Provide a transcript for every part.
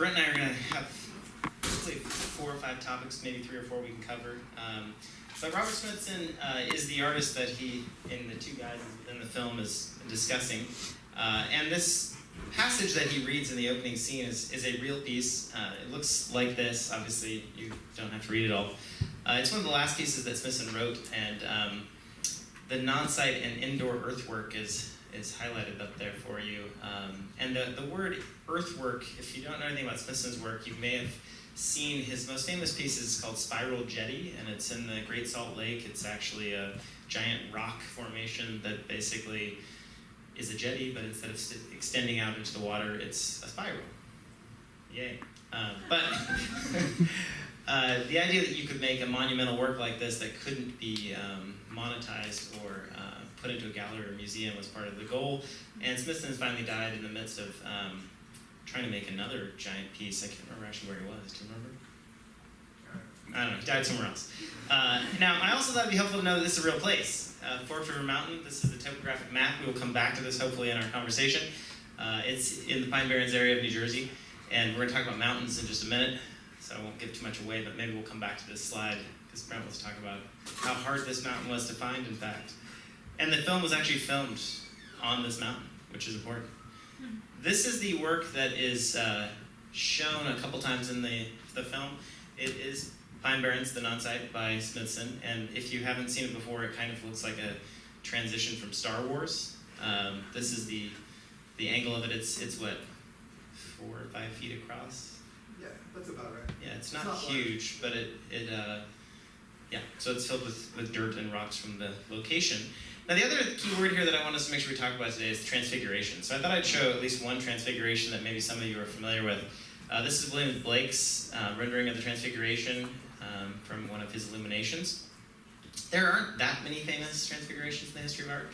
Brent and I are going to have hopefully 4 or 5 topics, maybe 3 or 4 we can cover. But Robert Smithson is the artist that he, in the 2 guys in the film, is discussing. And this passage that he reads in the opening scene is a real piece. It looks like this. Obviously, you don't have to read it all. It's one of the last pieces that Smithson wrote, and the non-site and indoor earthwork is highlighted up there for you. And the word earthwork, if you don't know anything about Smithson's work, you may have seen his most famous piece is called Spiral Jetty, and it's in the Great Salt Lake. It's actually a giant rock formation that basically is a jetty, but instead of extending out into the water, it's a spiral. Yay. But the idea that you could make a monumental work like this that couldn't be monetized or put into a gallery or museum was part of the goal. And Smithson finally died in the midst of trying to make another giant piece. I can't remember actually where he was. Do you remember? I don't know. He died somewhere else. Now, I also thought it'd be helpful to know that this is a real place. Forked River Mountain, this is the topographic map. We will come back to this hopefully in our conversation. It's in the Pine Barrens area of New Jersey, and we're going to talk about mountains in just a minute, so I won't give too much away, but maybe we'll come back to this slide, because Brent wants to talk about how hard this mountain was to find, in fact. And the film was actually filmed on this mountain, which is important. This is the work that is shown a couple times in the film. It is Pine Barrens, the non-site by Smithson, and if you haven't seen it before, it kind of looks like a transition from Star Wars. This is the angle of it. It's what, 4 or 5 feet across? Yeah, that's about right. Yeah, it's not huge, but yeah, so it's filled with dirt and rocks from the location. Now, the other key word here that I want us to make sure we talk about today is transfiguration. So I thought I'd show at least one transfiguration that maybe some of you are familiar with. This is William Blake's rendering of the Transfiguration from one of his illuminations. There aren't that many famous transfigurations in the history of art,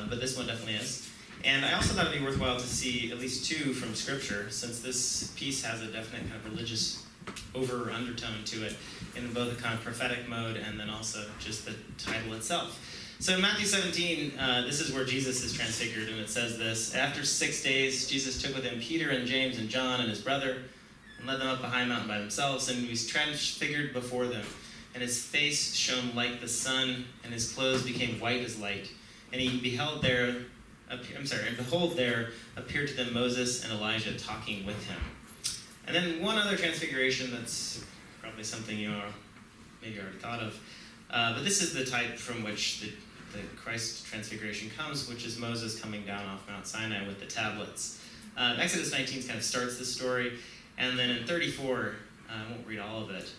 but this one definitely is. And I also thought it'd be worthwhile to see at least 2 from Scripture, since this piece has a definite kind of religious over or undertone to it in both a kind of prophetic mode and then also just the title itself. So in Matthew 17, this is where Jesus is transfigured, and it says this: after 6 days, Jesus took with him Peter and James and John and his brother, and led them up a high mountain by themselves, and he was transfigured before them. And his face shone like the sun, and his clothes became white as light. And behold, there appeared to them Moses and Elijah talking with him. And then one other transfiguration that's probably something you maybe already thought of, but this is the type from which the Christ transfiguration comes, which is Moses coming down off Mount Sinai with the tablets. Exodus 19 kind of starts the story, and then in 34, I won't read all of it,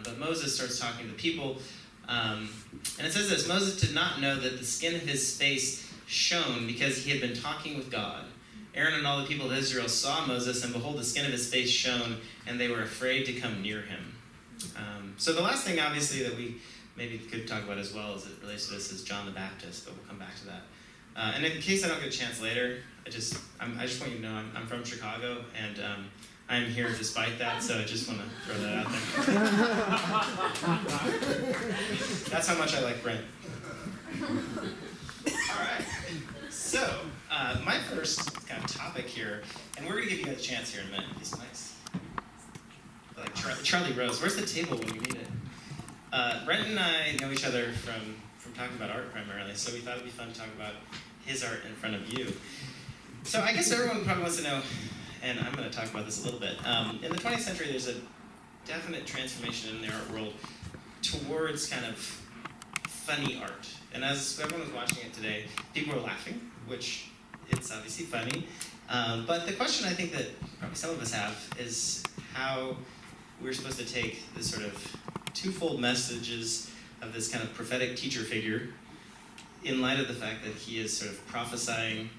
but Moses starts talking to the people, and it says this: Moses did not know that the skin of his face shone because he had been talking with God. Aaron and all the people of Israel saw Moses, and behold, the skin of his face shone, and they were afraid to come near him. So the last thing, obviously, that we maybe could talk about as well as it relates to this is John the Baptist, but we'll come back to that. And in case I don't get a chance later, I just want you to know I'm from Chicago, and I'm here despite that, so I just want to throw that out there. That's how much I like Brent. All right. So, my first kind of topic here, and we're going to give you guys a chance here in a minute. He's nice. Like Charlie Rose. Where's the table when we need it? Brent and I know each other from talking about art primarily, so we thought it'd be fun to talk about his art in front of you. So I guess everyone probably wants to know, and I'm going to talk about this a little bit. In the 20th century, there's a definite transformation in the art world towards kind of funny art. And as everyone was watching it today, people were laughing, which it's obviously funny. But the question I think that probably some of us have is how we're supposed to take this sort of twofold messages of this kind of prophetic teacher figure in light of the fact that he is sort of prophesying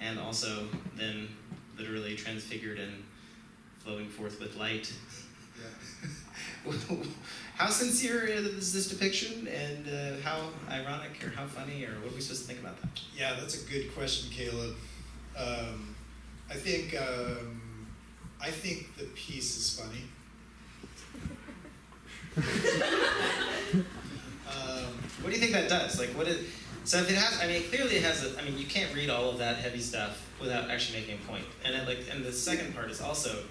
and also then literally transfigured and flowing forth with light. Yeah. How sincere is this depiction, and how ironic or how funny, or what are we supposed to think about that? Yeah, that's a good question, Caleb. I think the piece is funny. What do you think that does? Like, so if it has, clearly it has you can't read all of that heavy stuff without actually making a point. And the second part is also,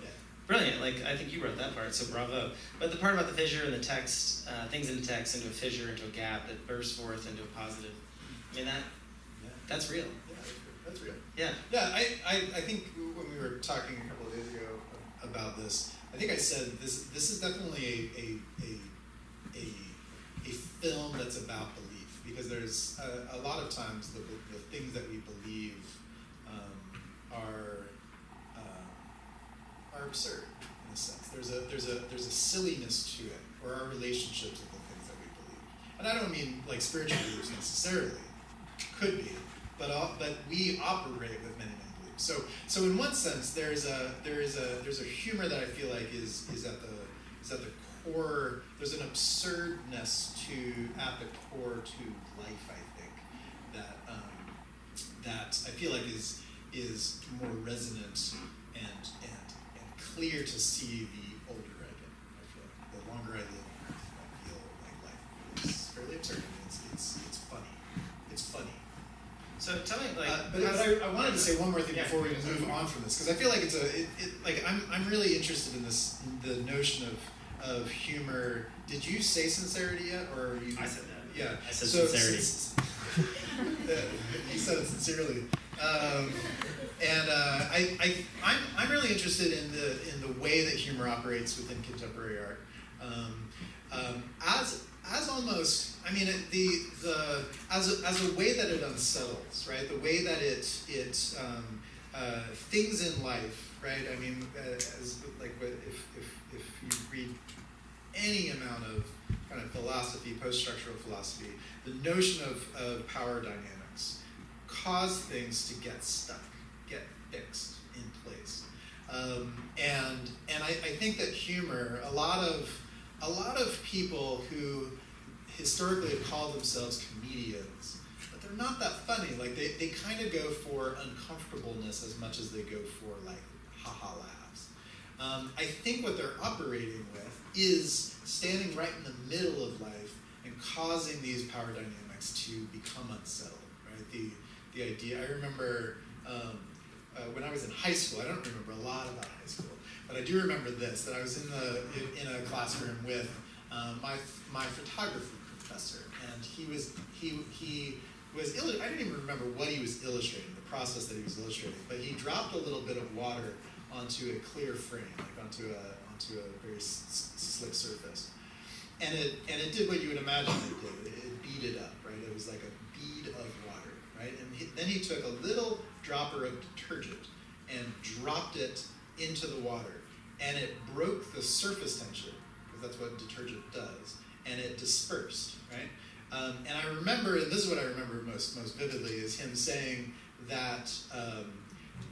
brilliant. Like, I think you wrote that part, so bravo. But the part about the fissure and the text, things in the text into a fissure, into a gap that bursts forth into a positive. I mean, that's real. Yeah, that's real. Yeah. Yeah, I think when we were talking a couple of days ago about this, I think I said this is definitely a film that's about belief, because there's a lot of times the things that we believe are absurd in a sense. There's a silliness to it, or our relationships with the things that we believe. And I don't mean like spiritual beliefs necessarily, could be, but we operate with many beliefs. So in one sense, there's a humor that I feel like is at the core. There's an absurdness at the core to life, I think, that I feel like is more resonant and clear to see the older I get. I feel like the longer I live on Earth, I feel like life is fairly absurd. It's funny. It's funny. So tell me, like, but I wanted to say one more thing before we move on from this, because I feel like I'm really interested in this, the notion of humor. Did you say sincerity yet, or are you? I said that. Yeah, I said sincerity. You said it sincerely, and I'm really interested in the way that humor operates within contemporary art, as almost, I mean, as a way that it unsettles, right? The way that it things in life, right? I mean, as like if you read any amount of kind of philosophy, post-structural philosophy, the notion of power dynamics cause things to get stuck, get fixed in place, and I think that humor, a lot of people who historically have called themselves comedians, but they're not that funny. Like they kind of go for uncomfortableness as much as they go for like ha-ha laughs. I think what they're operating with is standing right in the middle of life and causing these power dynamics to become unsettled, right? The idea, I remember when I was in high school, I don't remember a lot about high school, but I do remember this, that I was in a classroom with my photography professor, and he was I didn't even remember what he was illustrating, the process that he was illustrating, but he dropped a little bit of water onto a clear frame, like onto a very slick surface, and it did what you would imagine it did. It beat it up, right? It was like a bead of water, right? And then he took a little dropper of detergent and dropped it into the water, and it broke the surface tension, because that's what detergent does, and it dispersed, right? And I remember, and this is what I remember most vividly, is him saying that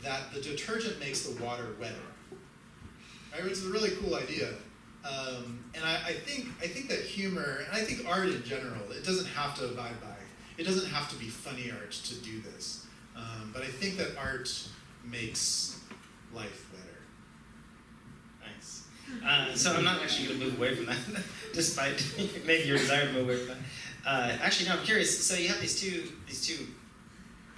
that the detergent makes the water wetter, right? Which is a really cool idea. And I think that humor, and I think art in general, it doesn't have to abide by, it doesn't have to be funny art to do this. But I think that art makes life better. Nice. So I'm not actually going to move away from that, despite maybe your desire to move away from that. Actually, no, I'm curious. So you have these two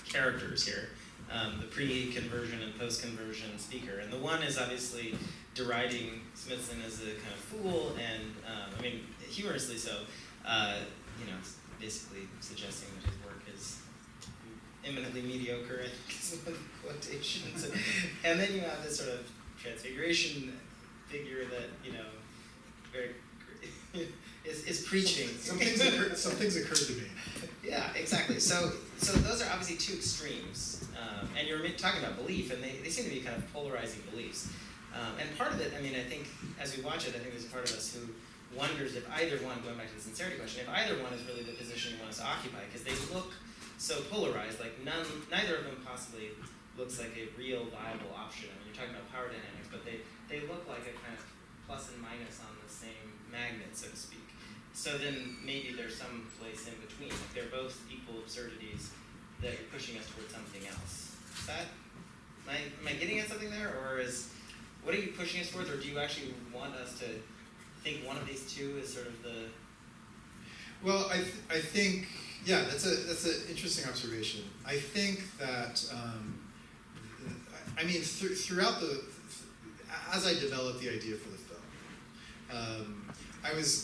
characters here, the pre-conversion and post-conversion speaker, and the one is obviously deriding Smithson as a kind of fool, and I mean humorously so. Basically suggesting that his work is eminently mediocre, I think is one of the quotations. And then you have this sort of Transfiguration figure that, very is preaching. Some things occurred to me. Yeah, exactly. So those are obviously two extremes, and you're talking about belief, and they seem to be kind of polarizing beliefs. And part of it, I mean, I think as we watch it, I think there's a part of us who wonders if either one, going back to the sincerity question, if either one is really the position you want us to occupy, because they look so polarized, like neither of them possibly looks like a real viable option. I mean, you're talking about power dynamics, but they look like a kind of plus and minus on the same magnet, so to speak. So then maybe there's some place in between. Like they're both equal absurdities that are pushing us towards something else. Is that, am I getting at something there, or what are you pushing us towards, or do you actually want us to think one of these two is sort of the? Well, I think, yeah, that's an interesting observation. I think that, throughout as I developed the idea for the film. I was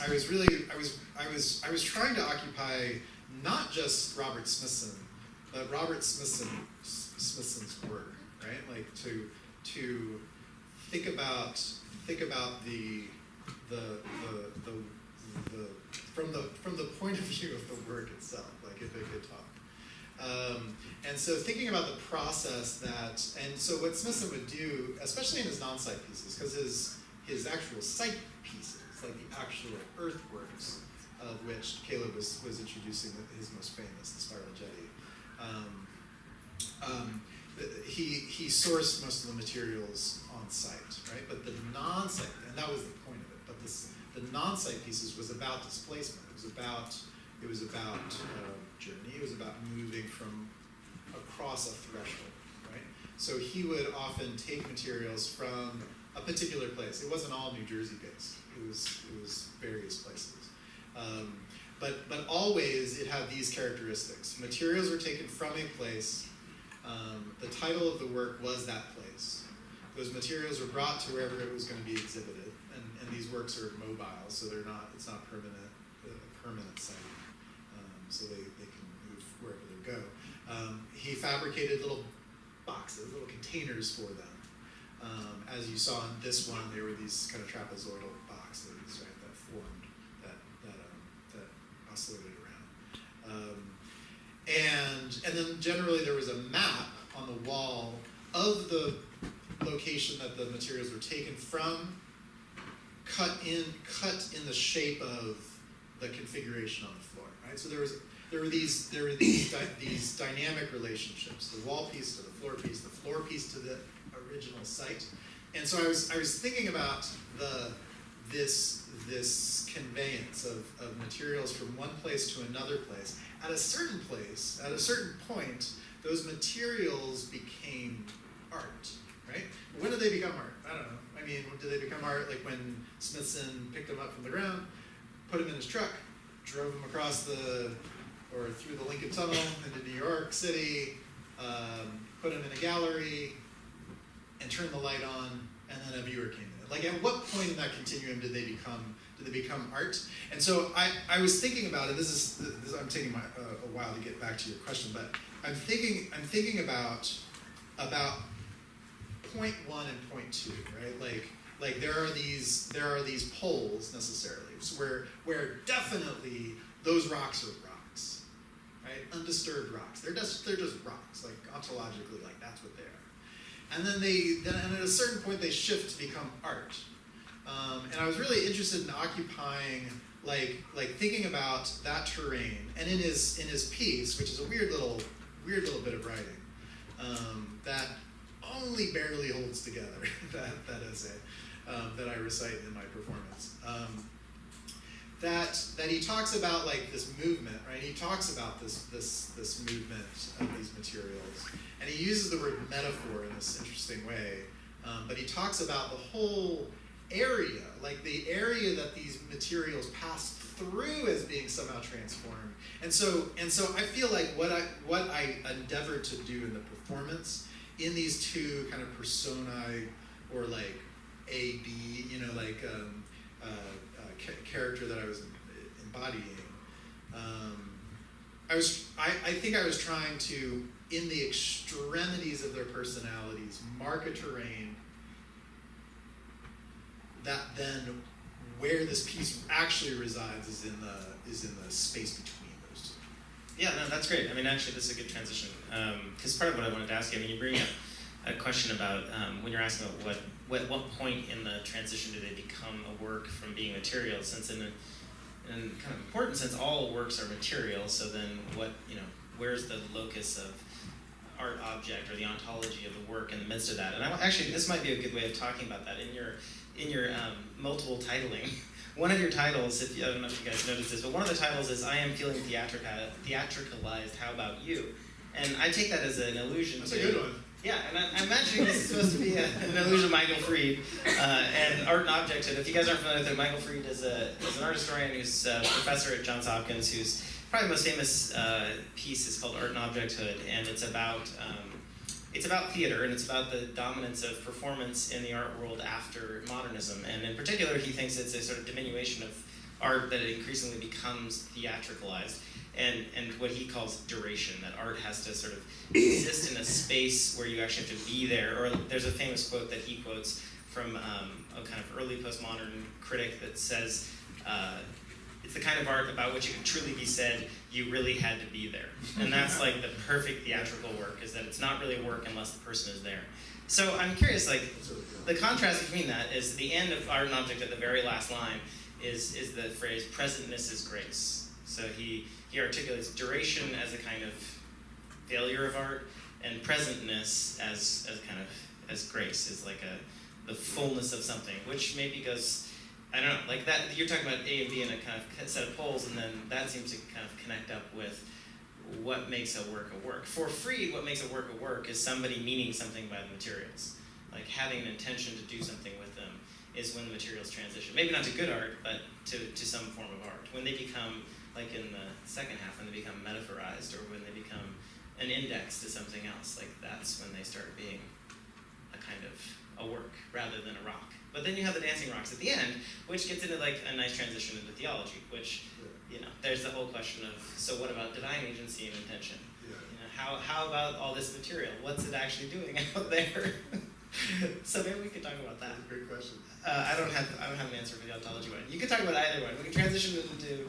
trying to occupy not just Robert Smithson, but Robert Smithson's work, right? Like to think about the from the point of view of the work itself, like if it could talk. And so thinking about the process and so what Smithson would do, especially in his non-site pieces, because his actual site pieces, like the actual earthworks, of which Caleb was introducing his most famous, the Spiral Jetty. He sourced most of the materials on site, right? But the non-site, and that was the point of it. But the non-site pieces was about displacement. It was about journey. It was about moving from across a threshold, right? So he would often take materials from a particular place. It wasn't all New Jersey based. It was various places. But always it had these characteristics. Materials were taken from a place. The title of the work was that place. Those materials were brought to wherever it was going to be exhibited, and these works are mobile, so it's not a permanent site, so they can move wherever they go. He fabricated little boxes, little containers for them. As you saw in this one, there were these kind of trapezoidal boxes, right, that formed, that oscillated around. And then generally there was a map on the wall of the location that the materials were taken from, cut in the shape of the configuration on the floor, right? So there were these dynamic relationships: the wall piece to the floor piece to the original site. And so I was thinking about this conveyance of materials from one place to another place. At a certain point, those materials became art, right? When did they become art? I don't know. I mean, did they become art like when Smithson picked them up from the ground, put them in his truck, drove them across through the Lincoln Tunnel into New York City, put them in a gallery, and turned the light on, and then a viewer came in? Like, at what point in that continuum did they become art? And so I was thinking about it. I'm taking a while to get back to your question, but I'm thinking about point one and point two, right? Like there are these poles necessarily, where definitely those rocks are rocks, right? Undisturbed rocks. They're just rocks, like ontologically, like that's what they are. And then at a certain point they shift to become art. And I was really interested in occupying, like thinking about that terrain. And in his piece, which is a weird little bit of writing, that only barely holds together that essay that I recite in my performance. That he talks about like this movement, right? He talks about this movement of these materials, and he uses the word metaphor in this interesting way. But he talks about the whole area, like the area that these materials pass through as being somehow transformed. And so I feel like what I endeavored to do in the performance in these two kind of personae, or like A, B, character that I was embodying. I think I was trying to, in the extremities of their personalities, mark a terrain that then where this piece actually resides is in the space between those two. Yeah, no, that's great. I mean, actually, this is a good transition, because part of what I wanted to ask you, I mean, you bring up a question about when you're asking about what point in the transition do they become a work from being material, since in kind of important sense, all works are material, so then where's the locus of art object or the ontology of the work in the midst of that? And actually, this might be a good way of talking about that. In your multiple titling, one of your titles, I don't know if you guys noticed this, but one of the titles is "I am feeling theatricalized, how about you?" And I take that as an allusion That's to... a good one. Yeah, and I'm imagining this is supposed to be an allusion to Michael Fried and art and objecthood. If you guys aren't familiar with it, Michael Fried is an art historian who's a professor at Johns Hopkins, whose probably most famous piece is called Art and Objecthood, and it's about it's about theater, and it's about the dominance of performance in the art world after modernism. And in particular, he thinks it's a sort of diminution of art that it increasingly becomes theatricalized, and what he calls duration, that art has to sort of exist in a space where you actually have to be there. Or there's a famous quote that he quotes from a kind of early postmodern critic that says, it's the kind of art about which it can truly be said, you really had to be there. And that's like the perfect theatrical work, is that it's not really a work unless the person is there. So I'm curious, like, the contrast between that is the end of Art and Object at the very last line is the phrase, presentness is grace. So he articulates duration as a kind of failure of art, and presentness as a kind of, as grace, is like the fullness of something, which maybe goes, I don't know, like that, you're talking about A and B in a kind of set of poles, and then that seems to kind of connect up with what makes a work a work. For Freed, what makes a work is somebody meaning something by the materials. Like having an intention to do something with them is when the materials transition. Maybe not to good art, but to some form of art. When they become, like in the second half, when they become metaphorized, or when they become an index to something else, like that's when they start being a kind of a work rather than a rock. But then you have the dancing rocks at the end, which gets into like a nice transition into theology, which, you know, there's the whole question of, so what about divine agency and intention? Yeah. You know, how about all this material? What's it actually doing out there? So maybe we could talk about that. That's a great question. I don't have an answer for the ontology one. You can talk about either one. We can transition into,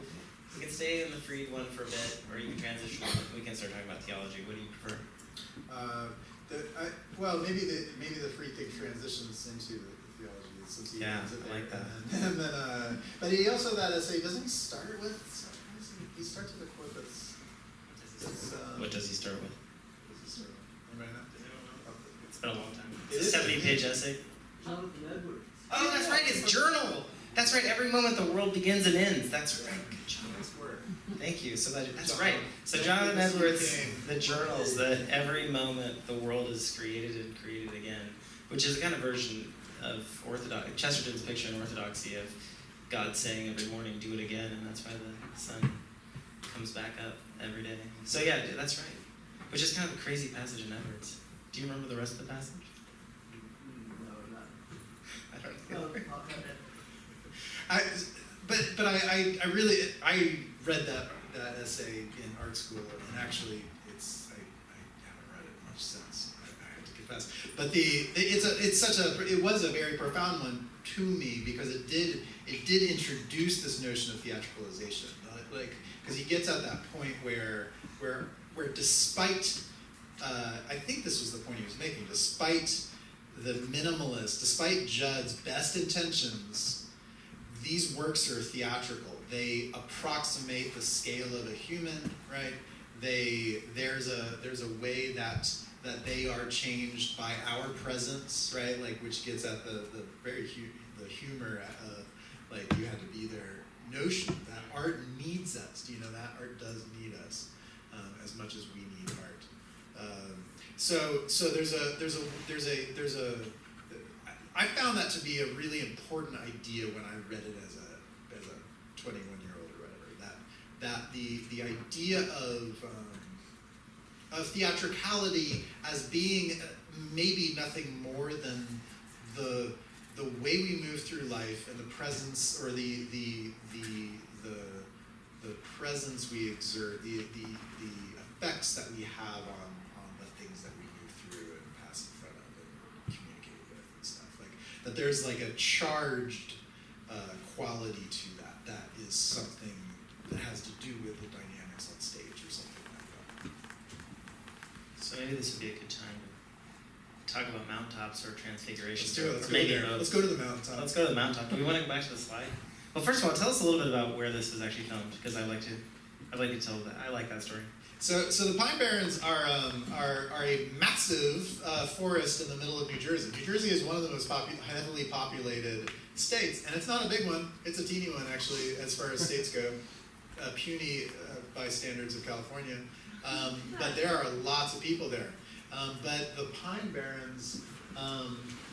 we can stay in the Freed one for a bit, or you can transition, we can start talking about theology. What do you prefer? Well, maybe the Freed thing transitions into the theology, since he ends it there. I like that. And then, but he also, that essay, doesn't he start with, he starts with a quote that's what does he start with? what does he start with? Anybody know? It's been a long time. It's a 70-page essay. Jonathan Edwards. Oh, that's right, his journal. That's right, every moment the world begins and ends. That's right, good job. Nice work. Thank you. So that's right. So Jonathan Edwards, the journals, that every moment the world is created and created again, which is a kind of version of Chesterton's picture in Orthodoxy of God saying every morning, do it again, and that's why the sun comes back up every day. So yeah, that's right. Which is kind of a crazy passage in Edwards. Do you remember the rest of the passage? No, not. I don't know. I'll cut it. I really read that essay in art school, and actually I haven't read it much since. I have to confess. But it was a very profound one to me, because it did introduce this notion of theatricalization, like, because he gets at that point where despite I think this was the point he was making, despite the minimalist, despite Judd's best intentions, these works are theatrical. They approximate the scale of a human, right? There's a way that they are changed by our presence, right? Like, which gets at the very the humor of, like, you had to be there notion that art needs us. You know, that art does need us as much as we need art. So there's a I found that to be a really important idea when I read it as a 21-year-old or whatever. That the idea of theatricality as being maybe nothing more than the way we move through life, and the presence, or the presence we exert, the effects that we have on the things that we move through and pass in front of and communicate with and stuff. Like, that there's like a charged quality to that is something that has to do with the dynamics on stage or something like that. So maybe this would be a good time to talk about mountaintops or Transfiguration. Let's do it. Let's go to the mountaintop. Let's go to the mountaintop. Do we want to go back to the slide? Well, first of all, tell us a little bit about where this was actually filmed, because I'd like to tell that. I like that story. So the Pine Barrens are a massive forest in the middle of New Jersey. New Jersey is one of the most heavily populated states, and it's not a big one. It's a teeny one, actually, as far as states go. Puny by standards of California. But there are lots of people there. But the Pine Barrens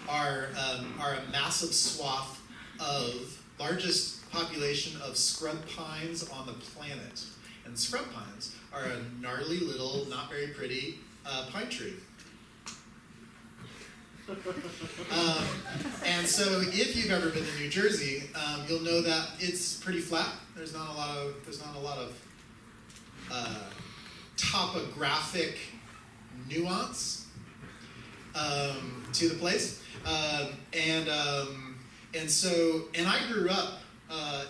are a massive swath of largest population of scrub pines on the planet. And scrub pines are a gnarly little, not very pretty pine tree. And so if you've ever been to New Jersey, you'll know that it's pretty flat. There's not a lot of topographic nuance to the place. And I grew up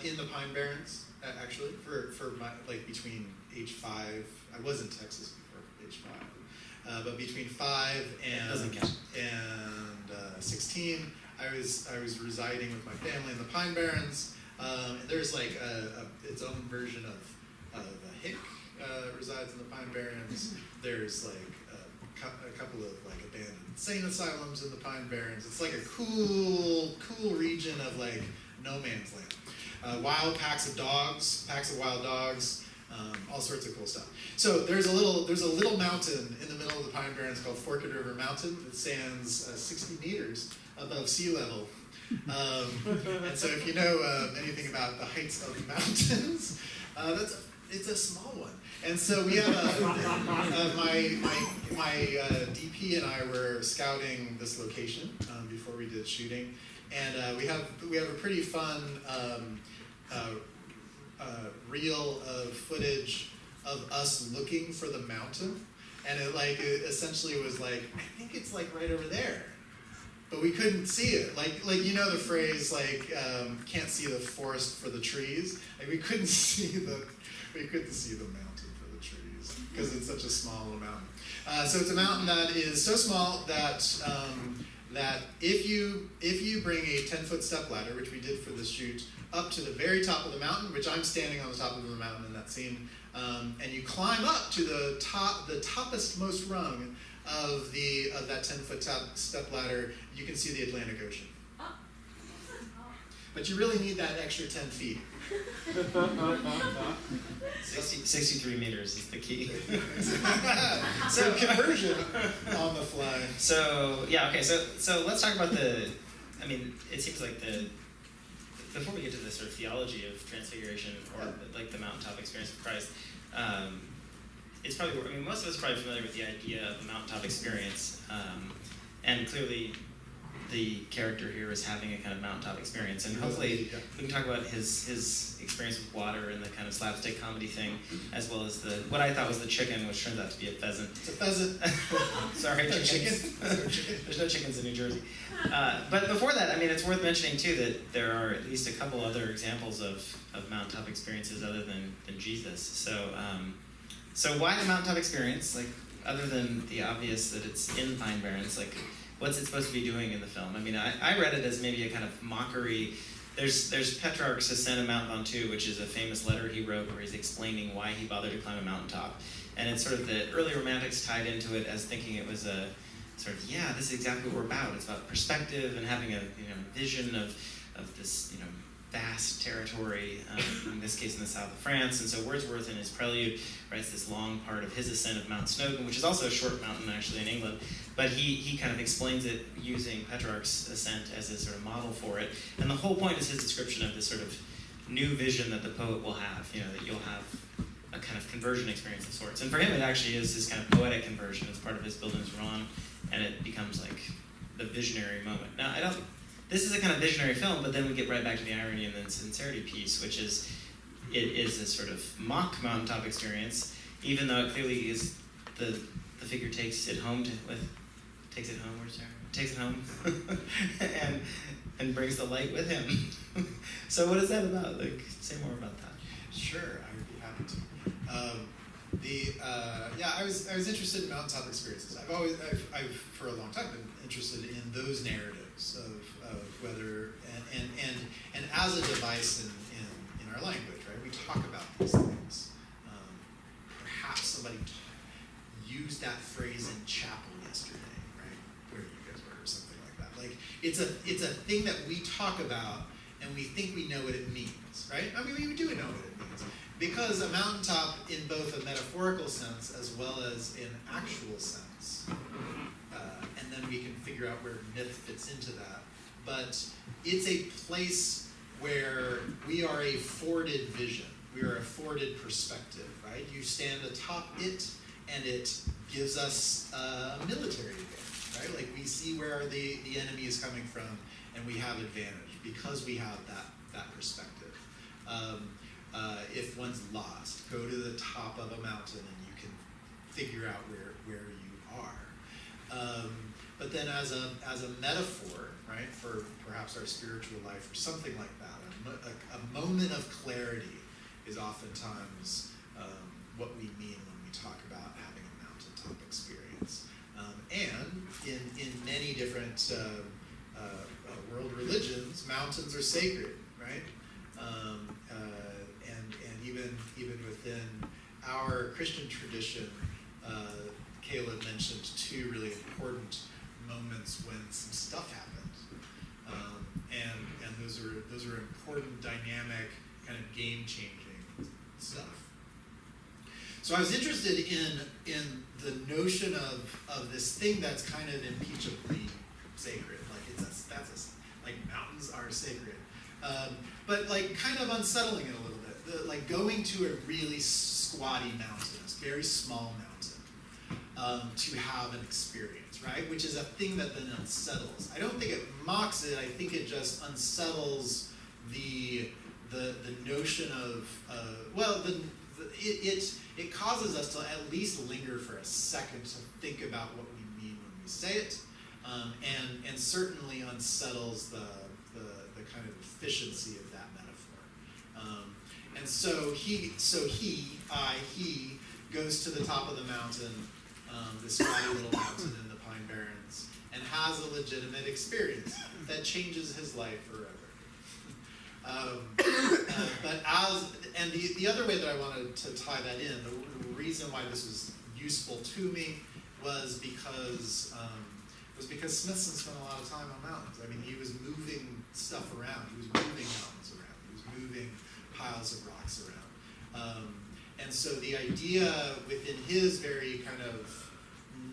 in the Pine Barrens, actually, for my, like, between age 5, I was in Texas before age 5, but between 5 and 16, I was residing with my family in the Pine Barrens. And there's like its own version of a hick resides in the Pine Barrens. There's like a couple of like abandoned insane asylums in the Pine Barrens. It's like a cool region of like no man's land. Wild packs of wild dogs, all sorts of cool stuff. So there's a little mountain in the middle of the Pine Barrens called Forked River Mountain that stands 60 meters above sea level. And so if you know anything about the heights of mountains, it's a small one. And so we have my DP and I were scouting this location before we did shooting, and we have a pretty fun reel of footage of us looking for the mountain, and it essentially was like, I think it's like right over there. But we couldn't see it. Like you know the phrase like can't see the forest for the trees. Like we couldn't see the mountain for the trees because it's such a small mountain. So it's a mountain that is so small that that if you bring a 10-foot step ladder, which we did for the shoot, up to the very top of the mountain, which I'm standing on the top of the mountain in that scene, and you climb up to the toppest most rung of that 10-foot step ladder, you can see the Atlantic Ocean. But you really need that extra 10 feet. 63 meters is the key. So conversion on the fly. So yeah, okay. So let's talk about I mean, it seems like before we get to the sort of theology of Transfiguration or like the mountaintop experience of Christ, it's probably, I mean, most of us are probably familiar with the idea of the mountaintop experience, and clearly the character here is having a kind of mountaintop experience, and hopefully we can talk about his experience with water and the kind of slapstick comedy thing, as well as what I thought was the chicken, which turns out to be a pheasant. It's a pheasant. Sorry, chicken. There's no chickens in New Jersey. But before that, I mean, it's worth mentioning too that there are at least a couple other examples of mountaintop experiences other than Jesus. So why the mountaintop experience? Like, other than the obvious that it's in Pine Barrens, like, what's it supposed to be doing in the film? I mean, I read it as maybe a kind of mockery. There's Petrarch's Ascent of Mount Ventoux, which is a famous letter he wrote where he's explaining why he bothered to climb a mountaintop. And it's sort of the early romantics tied into it as thinking it was a sort of, yeah, this is exactly what we're about. It's about perspective and having a vision of this, vast territory, in this case in the south of France. And so Wordsworth in his Prelude writes this long part of his ascent of Mount Snowdon, which is also a short mountain actually in England, but he kind of explains it using Petrarch's ascent as a sort of model for it. And the whole point is his description of this sort of new vision that the poet will have, that you'll have a kind of conversion experience of sorts. And for him it actually is this kind of poetic conversion. It's part of his Bildungsroman, and it becomes like the visionary moment. Now, this is a kind of visionary film, but then we get right back to the irony and the sincerity piece, which is, it is a sort of mock mountaintop experience, even though it clearly is the figure takes it home, and brings the light with him. So what is that about? Like, say more about that. Sure, I would be happy to. I was interested in mountaintop experiences. I've for a long time been interested in those narratives of whether and as a device in our language, right? We talk about these things. Perhaps somebody used that phrase in chapel yesterday, right? Where you guys were, or something like that. Like it's a thing that we talk about and we think we know what it means, right? I mean, we do know what it means. Because a mountaintop in both a metaphorical sense as well as in actual sense, and then we can figure out where myth fits into that. But it's a place where we are afforded vision, we are afforded perspective, right? You stand atop it, and it gives us a military advantage, right? Like we see where the enemy is coming from, and we have advantage because we have that perspective. If one's lost, go to the top of a mountain and you can figure out where you are. But then as a metaphor, right, for perhaps our spiritual life or something like that, a moment of clarity is oftentimes what we mean when we talk about having a mountaintop experience. And in many different world religions, mountains are sacred, right? And even within our Christian tradition, Caleb mentioned two really important moments when some stuff happened, and those are important, dynamic, kind of game-changing stuff. So I was interested in the notion of this thing that's kind of impeachably sacred, like mountains are sacred, but like kind of unsettling it a little bit. Like going to a really squatty mountain, a very small mountain, to have an experience, right? Which is a thing that then unsettles. I don't think it mocks it. I think it just unsettles the notion of it causes us to at least linger for a second to think about what we mean when we say it, and certainly unsettles the kind of efficiency of that metaphor. And so he goes to the top of the mountain, this squatty little mountain in the Pine Barrens, and has a legitimate experience that changes his life forever. But the other way that I wanted to tie that in, the reason why this was useful to me was because Smithson spent a lot of time on mountains. I mean, he was moving stuff around. He was moving mountains around. He was moving piles of rocks around. And so the idea within his very kind of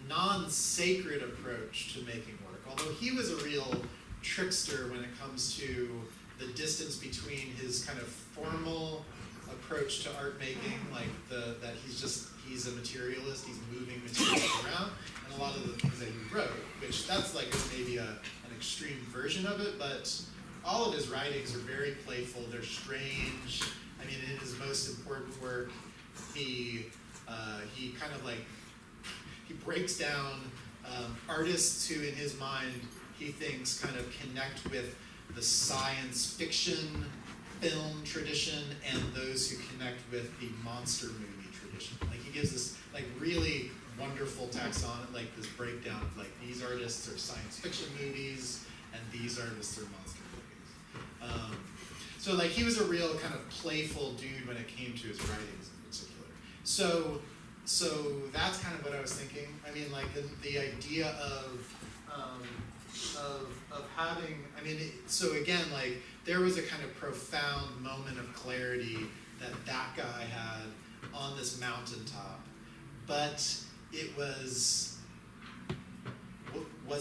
non-sacred approach to making work, although he was a real trickster when it comes to the distance between his kind of formal approach to art making, like that he's a materialist, he's moving materials around, and a lot of the things that he wrote, which that's like maybe an extreme version of it, but all of his writings are very playful, they're strange. I mean, in his most important work, he kind of like, he breaks down artists who in his mind he thinks kind of connect with the science fiction film tradition and those who connect with the monster movie tradition. Like he gives this like really wonderful taxonomy, like this breakdown of like these artists are science fiction movies and these artists are monster movies. So like he was a real kind of playful dude when it came to his writings in particular. So that's kind of what I was thinking. I mean, like the idea of having, I mean, so again, like there was a kind of profound moment of clarity that guy had on this mountaintop, but it was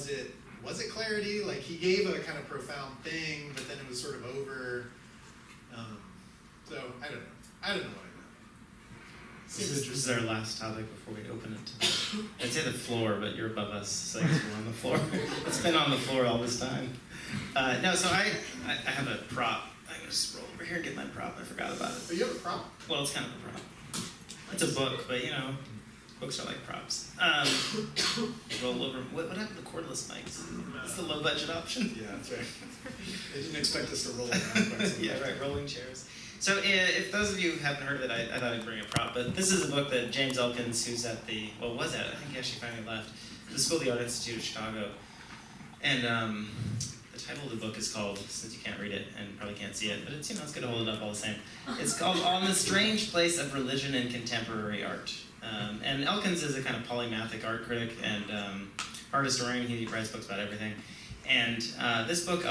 it clarity? Like he gave a kind of profound thing, but then it was sort of over. So I don't know what I meant. This is our last topic before we open it to I'd say the floor, but you're above us, so we're on the floor. It's been on the floor all this time. No, so I have a prop. I'm going to just roll over here and get my prop. I forgot about it. Oh, you have a prop? Well, it's kind of a prop. It's a book, but you know, books are like props. Roll over. What happened to cordless mics? It's the low budget option. Yeah, that's right. They didn't expect us to roll around quite so much. Yeah, right, rolling chairs. So if those of you haven't heard of it, I thought I'd bring a prop, but this is a book that James Elkins, who's at the, well, was at, I think he actually finally left, the School of the Art Institute of Chicago. And the title of the book is called, since you can't read it and probably can't see it, but it's, it's good to hold it up all the same. It's called On the Strange Place of Religion in Contemporary Art. And Elkins is a kind of polymathic art critic and art historian. He writes books about everything. And this book,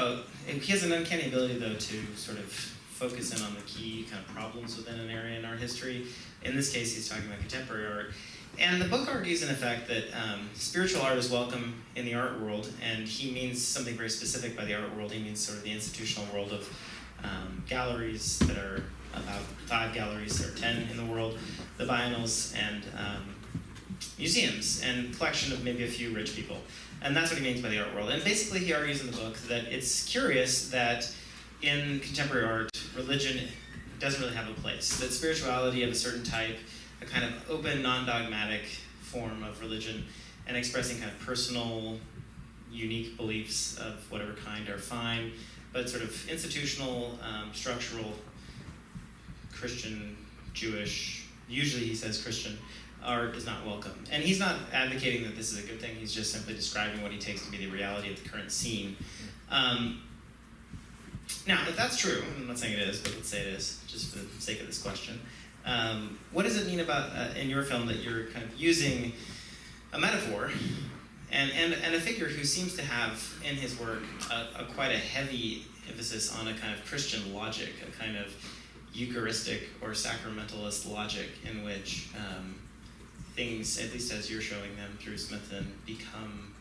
he has an uncanny ability, though, to sort of focus in on the key kind of problems within an area in art history. In this case, he's talking about contemporary art. And the book argues, in effect, that spiritual art is welcome in the art world, and he means something very specific by the art world. He means sort of the institutional world of galleries that are about 5 galleries or 10 in the world, the biennals, and museums and collection of maybe a few rich people. And that's what he means by the art world. And basically he argues in the book that it's curious that in contemporary art, religion doesn't really have a place. That spirituality of a certain type, a kind of open, non-dogmatic form of religion, and expressing kind of personal, unique beliefs of whatever kind are fine, but sort of institutional, structural, Christian, Jewish, usually he says Christian, art is not welcome. And he's not advocating that this is a good thing, he's just simply describing what he takes to be the reality of the current scene. Now, if that's true, I'm not saying it is, but let's say it is, just for the sake of this question, what does it mean about, in your film, that you're kind of using a metaphor and a figure who seems to have, in his work, quite a heavy emphasis on a kind of Christian logic, a kind of Eucharistic or sacramentalist logic in which things, at least as you're showing them through Smithen, become,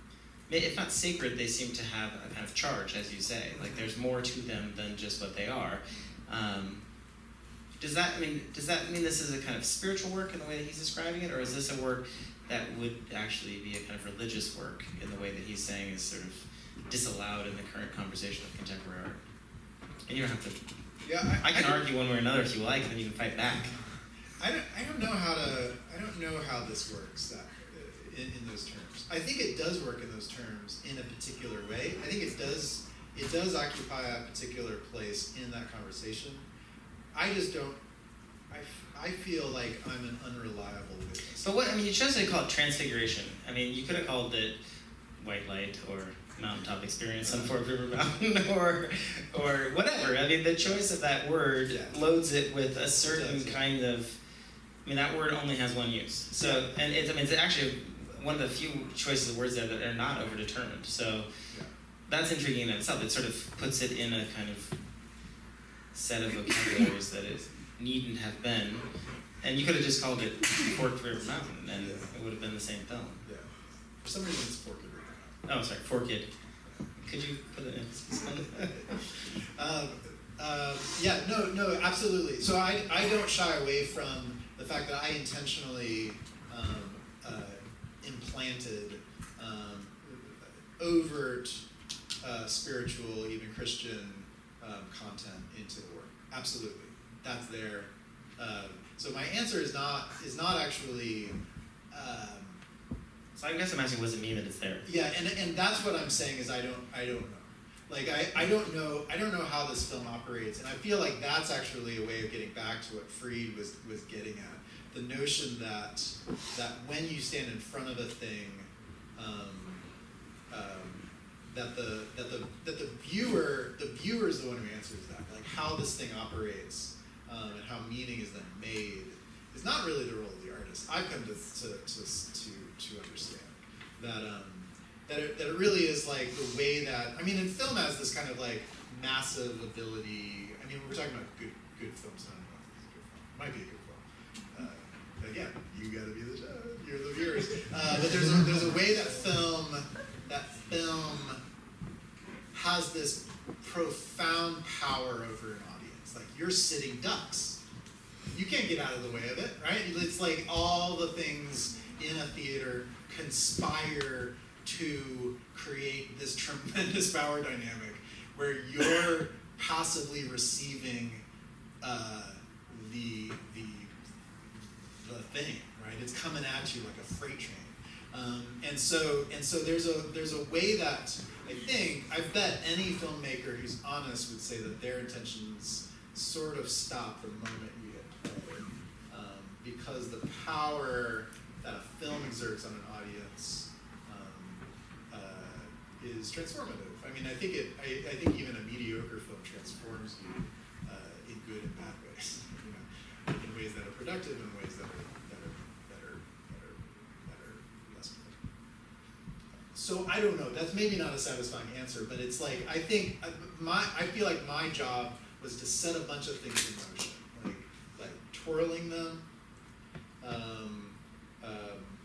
if not sacred, they seem to have a kind of charge, as you say. Like there's more to them than just what they are. Does that mean this is a kind of spiritual work in the way that he's describing it, or is this a work that would actually be a kind of religious work in the way that he's saying is sort of disallowed in the current conversation of contemporary art? And you don't have to. Yeah, I can argue one way or another if you like, and then you can fight back. I don't know how this works in those terms. I think it does work in those terms in a particular way. I think it does occupy a particular place in that conversation. I just don't. I feel like I'm an unreliable witness. But what, you chose to call it Transfiguration. You could have called it White Light or Mountaintop Experience on Fort River Mountain or whatever. The choice of that word loads it with a certain kind of, that word only has one use. So, and it's actually one of the few choices of words there that are not overdetermined. So that's intriguing in itself. It sort of puts it in a kind of set of vocabularies that it needn't have been. And you could have just called it Fort River Mountain, and it would have been the same film. Yeah. For some reason, it's Forked River Mountain. Oh, sorry, Forked. Could you put an emphasis on that? No, absolutely. So I don't shy away from the fact that I intentionally implanted overt spiritual, even Christian content into the work. Absolutely, that's there. So my answer is not actually. So I guess I'm asking, what does it mean that it's there? Yeah, and that's what I'm saying is I don't know. Like I don't know how this film operates, and I feel like that's actually a way of getting back to what Freed was getting at. The notion that when you stand in front of a thing, that the viewer is the one who answers that. Like how this thing operates and how meaning is then made is not really the role of the artist. I've come to understand that it really is like the way that and film has this kind of like massive ability. We're talking about good films. I don't know if it's a good film. It might be a good film. But again, you got to be the judge. You're the viewers. But there's a way that film has this profound power over an audience. Like you're sitting ducks. You can't get out of the way of it, right? It's like all the things in a theater conspire to create this tremendous power dynamic where you're passively receiving the thing, right? It's coming at you like a freight train. And so there's a way that I bet any filmmaker who's honest would say that their intentions sort of stop the moment you hit play, because the power that a film exerts on an audience is transformative. I think even a mediocre film transforms you in good and bad ways. In ways that are productive and ways that are less productive. So I don't know. That's maybe not a satisfying answer, but it's like I feel like my job was to set a bunch of things in motion, like twirling them,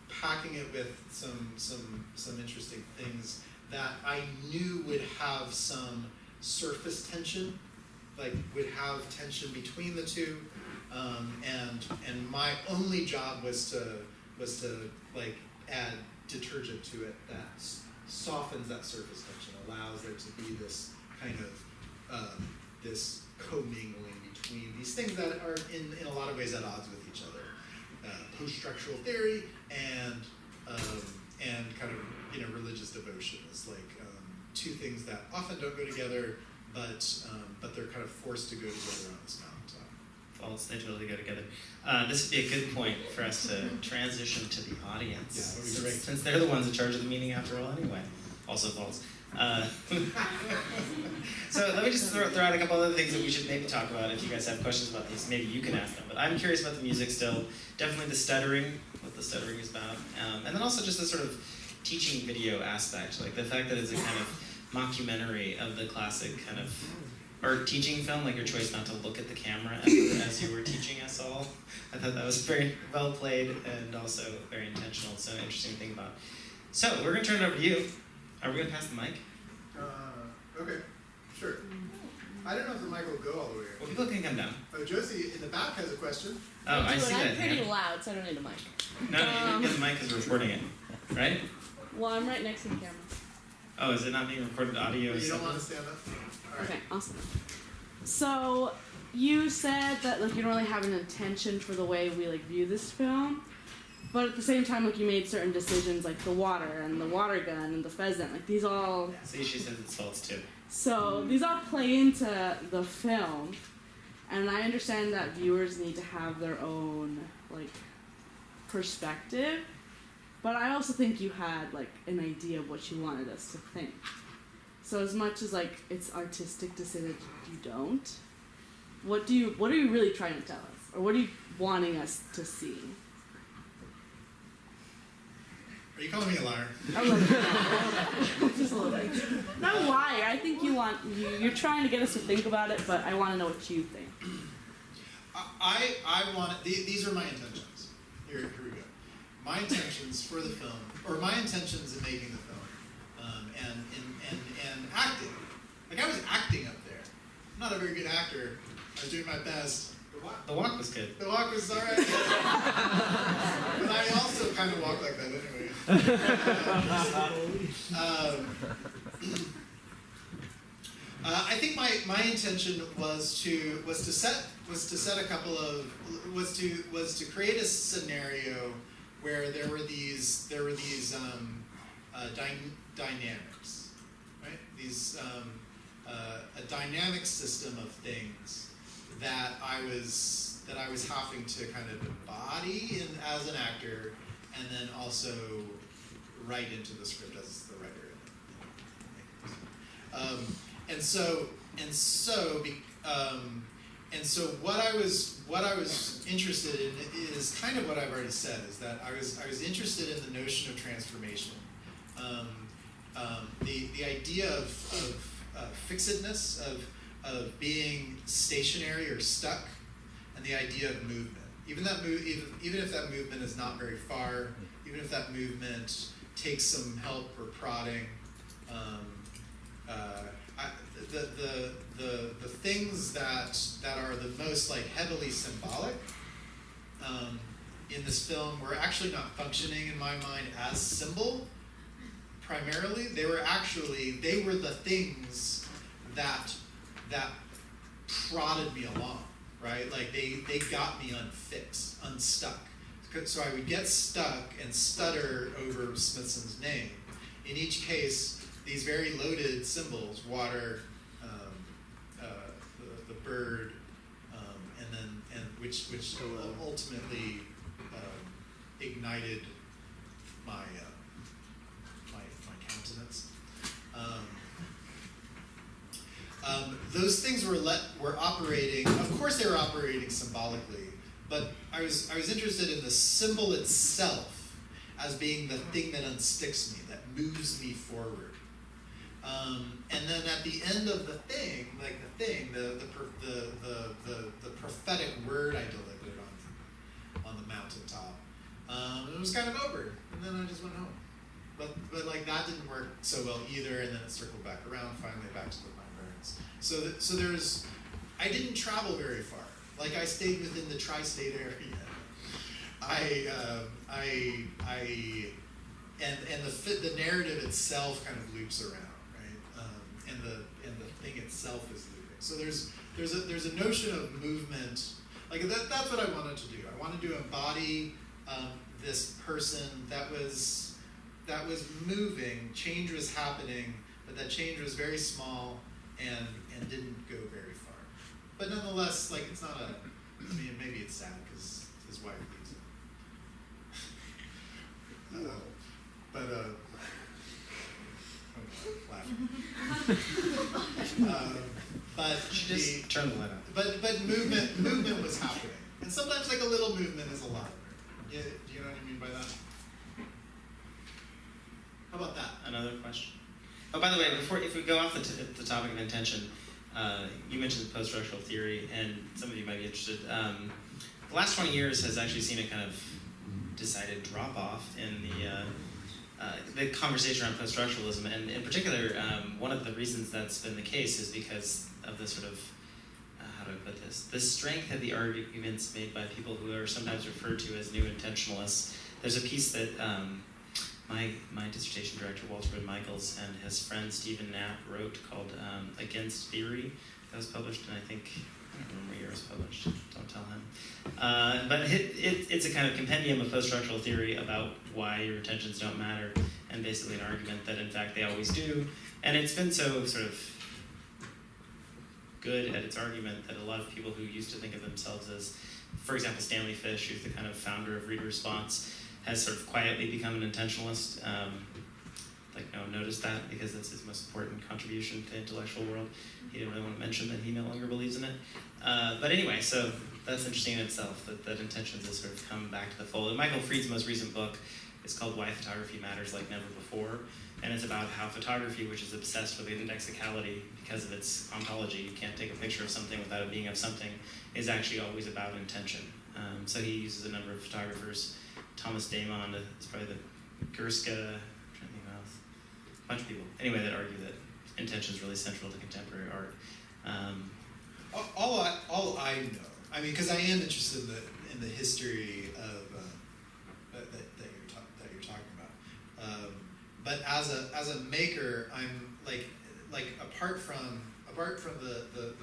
packing it with some interesting things that I knew would have some surface tension, like would have tension between the two, and my only job was like add detergent to it that softens that surface tension, allows there to be this kind of this commingling between these things that are in a lot of ways at odds with each other. Post-structural theory and kind of religious devotion is like two things that often don't go together, but they're kind of forced to go together on this mountaintop. False, they totally go together. This would be a good point for us to transition to the audience, since they're the ones in charge of the meeting after all anyway. Also false. So let me just throw out a couple other things that we should maybe talk about. If you guys have questions about these, maybe you can ask them. But I'm curious about the music still. Definitely the stuttering, what the stuttering is about. And then also just the sort of teaching video aspect, like the fact that it's a kind of mockumentary of the classic kind of art teaching film, like your choice not to look at the camera as you were teaching us all. I thought that was very well played and also very intentional. So an interesting thing about. So we're going to turn it over to you. Are we going to pass the mic? Okay, sure. I don't know if the mic will go all the way. Well, people can come down. Oh, Josie in the back has a question. Oh, I see that. I'm pretty loud, so I don't need a mic. No, you can get the mic because we're recording it, right? Well, I'm right next to the camera. Oh, is it not being recorded audio? You don't want to stand up? All right. Okay, awesome. So you said that like you don't really have an intention for the way we like view this film, but at the same time, like you made certain decisions, like the water and the water gun and the pheasant, like these all. See, she says it's false too. So these all play into the film, and I understand that viewers need to have their own like perspective, but I also think you had like an idea of what you wanted us to think. So as much as like it's artistic to say that you don't, what are you really trying to tell us, or what are you wanting us to see? Are you calling me a liar? A little bit. Just a little bit. Not a liar. I think you're trying to get us to think about it, but I want to know what you think. I want these are my intentions. Here we go. My intentions for the film, or my intentions in making the film, and acting. Like I was acting up there. I'm not a very good actor. I was doing my best. The walk was good. The walk was alright. But I also kind of walk like that anyway. I think my intention was to set a couple of was to create a scenario where there were these dynamics, right? These a dynamic system of things that I was having to kind of embody as an actor, and then also write into the script as the writer. So what I was interested in is kind of what I've already said, is that I was interested in the notion of transformation, the idea of fixedness, of being stationary or stuck, and the idea of movement. Even if that movement is not very far, even if that movement takes some help or prodding, the things that are the most like heavily symbolic in this film were actually not functioning in my mind as symbol. Primarily, they were the things that prodded me along, right? Like they got me unstuck. So I would get stuck and stutter over Smithson's name. In each case, these very loaded symbols, water, the bird, and which ultimately ignited my countenance. Those things were operating. Of course, they were operating symbolically, but I was interested in the symbol itself as being the thing that unsticks me, that moves me forward. And then at the end of the prophetic word I delivered on the mountaintop, it was kind of over, and then I just went home. But like that didn't work so well either, and then it circled back around, finally back to the Pine Barrens. So I didn't travel very far. Like I stayed within the tri-state area. the narrative itself kind of loops around, right? And the thing itself is looping. So there's a notion of movement, like that's what I wanted to do. I wanted to embody this person that was moving. Change was happening, but that change was very small and didn't go very far. But nonetheless, like it's not a. I mean, maybe it's sad because his wife leaves him. But She just turned the light on. but movement was happening, and sometimes like a little movement is a lot. Yeah, do you know what I mean by that? How about that? Another question? Oh, by the way, if we go off the topic of intention, you mentioned post-structural theory, and some of you might be interested. The last 20 years has actually seen a kind of decided drop-off in the conversation around post-structuralism, and in particular, one of the reasons that's been the case is because of the sort of, how do I put this, the strength of the arguments made by people who are sometimes referred to as new intentionalists. There's a piece that my dissertation director, Walter Michaels, and his friend Stephen Knapp wrote called Against Theory. That was published in, I think, I don't remember what year it was published, don't tell him. But it's a kind of compendium of post-structural theory about why your intentions don't matter, and basically an argument that in fact they always do. And it's been so sort of good at its argument that a lot of people who used to think of themselves as, for example, Stanley Fish, who's the kind of founder of Reader Response, has sort of quietly become an intentionalist. Like no one noticed that because that's his most important contribution to the intellectual world. He didn't really want to mention that he no longer believes in it. But anyway, so that's interesting in itself, that intentions have sort of come back to the fold. And Michael Fried's most recent book is called Why Photography Matters Like Never Before. And it's about how photography, which is obsessed with indexicality because of its ontology, you can't take a picture of something without it being of something, is actually always about intention. So he uses a number of photographers. Thomas Damon is probably the Gerska, I'm trying to think of else. A bunch of people. Anyway, that argue that intention is really central to contemporary art. All I know, I mean, because I am interested in the history of that you're talking about. But as a maker, I'm like apart from the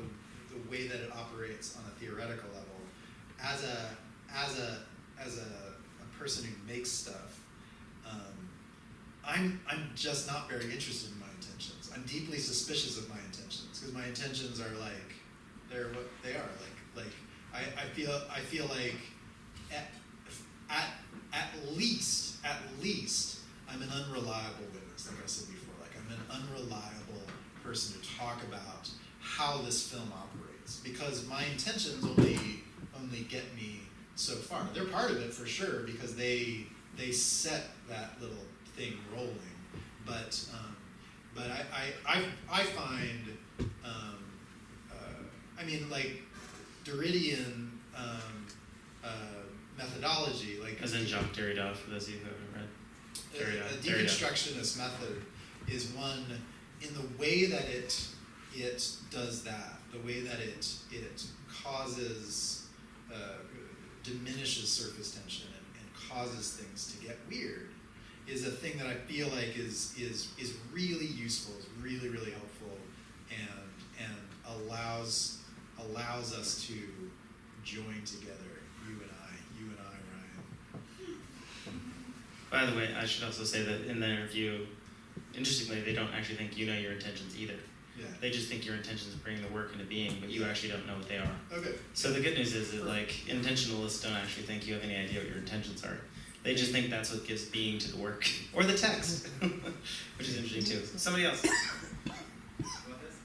way that it operates on a theoretical level, as a person who makes stuff, I'm just not very interested in my intentions. I'm deeply suspicious of my intentions because my intentions are like they're what they are. Like I feel like at least I'm an unreliable witness, like I said before. Like I'm an unreliable person to talk about how this film operates because my intentions only get me so far. They're part of it for sure because they set that little thing rolling. But I find I mean like Derridian methodology, like As in Jacques Derrida, for those of you who haven't read. a deconstructionist method is one in the way that it does that, the way that it causes diminishes surface tension and causes things to get weird, is a thing that I feel like is really useful, is really, really helpful, and allows us to join together, you and I, Ryan. By the way, I should also say that in the interview, interestingly, they don't actually think you know your intentions either. Yeah. They just think your intentions bring the work into being, but you actually don't know what they are. Okay. So the good news is that like intentionalists don't actually think you have any idea what your intentions are. They just think that's what gives being to the work or the text, which is interesting too. Somebody else. About this?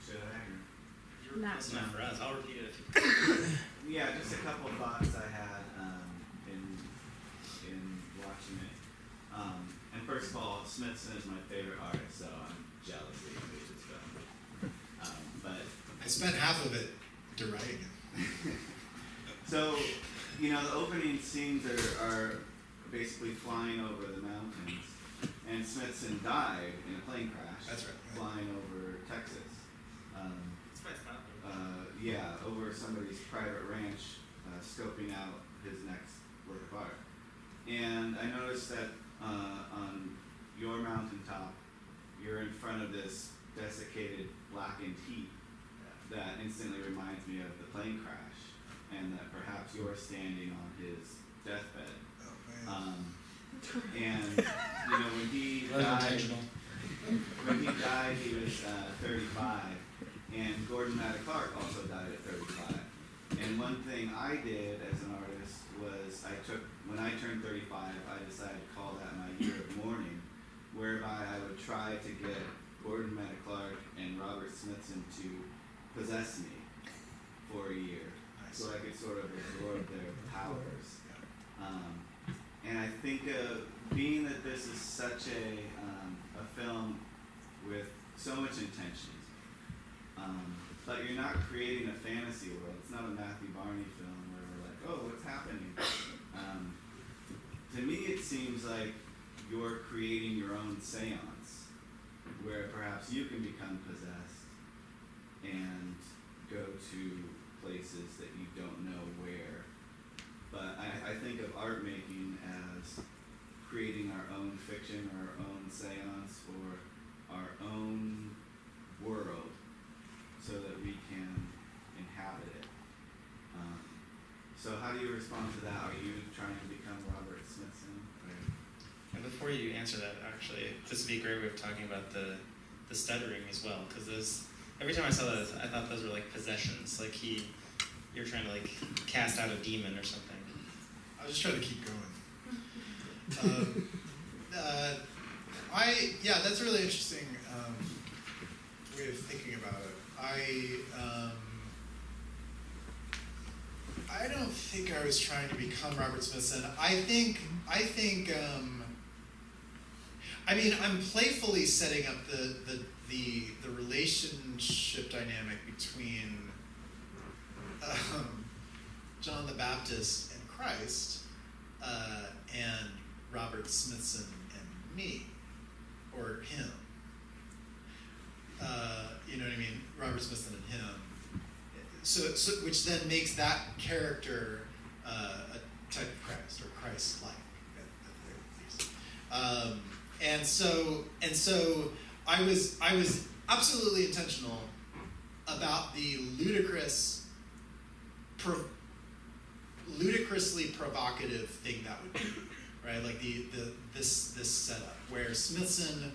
Should I? No. That's enough for us. I'll repeat it if you. Yeah, just a couple of thoughts I had in watching it. And first of all, Smithson is my favorite artist, so I'm jealous that he made this film. But I spent half of it deriding him. so, you know, the opening scenes are basically flying over the mountains, and Smithson died in a plane crash. That's right. Flying over Texas. It's my style. Yeah, over somebody's private ranch, scoping out his next work of art. And I noticed that on your mountaintop, you're in front of this desiccated blackened heap that instantly reminds me of the plane crash, and that perhaps you're standing on his deathbed. Oh, man. And you know, when he died, he was 35, and Gordon Matta Clark also died at 35. And one thing I did as an artist was when I turned 35, I decided to call that my year of mourning, whereby I would try to get Gordon Matta Clark and Robert Smithson to possess me for a year, so I could sort of absorb their powers. And I think being that this is such a film with so much intention, but you're not creating a fantasy world. It's not a Matthew Barney film where we're like, oh, what's happening? To me, it seems like you're creating your own seance, where perhaps you can become possessed and go to places that you don't know where. But I think of art making as creating our own fiction, our own seance, or our own world, so that we can inhabit it. So how do you respond to that? Are you trying to become Robert Smithson? And before you answer that, actually, this would be a great way of talking about the stuttering as well, because those, every time I saw those, I thought those were like possessions, like you're trying to like cast out a demon or something. I was just trying to keep going. Yeah, that's a really interesting way of thinking about it. I don't think I was trying to become Robert Smithson. I mean, I'm playfully setting up the relationship dynamic between John the Baptist and Christ, and Robert Smithson and me, or him. You know what I mean? Robert Smithson and him. So which then makes that character a type of Christ, or Christ-like at the very least. And so I was absolutely intentional about the ludicrously provocative thing that would be, right? Like this setup where Smithson